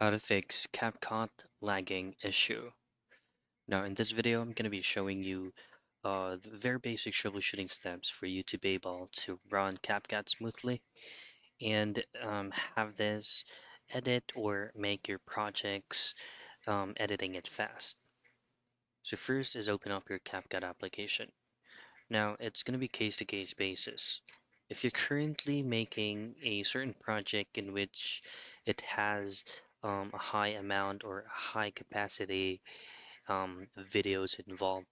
How to fix Capcut lagging issue. Now in this video, I'm going to be showing you the very basic troubleshooting steps for you to be able to run Capcut smoothly and have this edit or make your projects editing it fast. So first is open up your Capcut application. Now it's going to be case to case basis. If you're currently making a certain project in which it has a high amount or high capacity videos involved.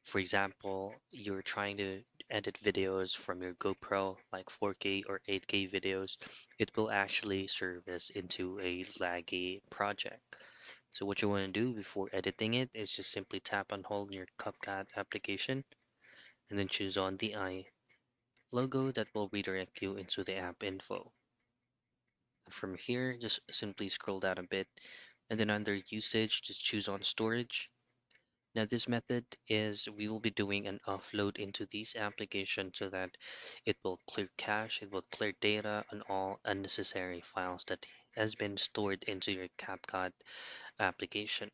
For example, you're trying to edit videos from your GoPro, like 4K or 8K videos, it will actually serve as into a laggy project. So what you want to do before editing it is just simply tap and hold your CapCut application and then choose on the eye logo that will redirect you into the app info. From here, just simply scroll down a bit and then under usage, just choose on storage. Now this method is we will be doing an offload into these applications so that it will clear cache, it will clear data and all unnecessary files that has been stored into your CapCut application.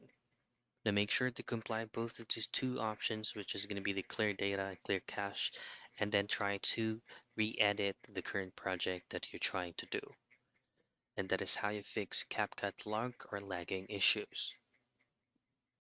Now make sure to comply both of these two options, which is going to be the clear data and clear cache, and then try to re-edit the current project that you're trying to do. And that is how you fix CapCut log or lagging issues.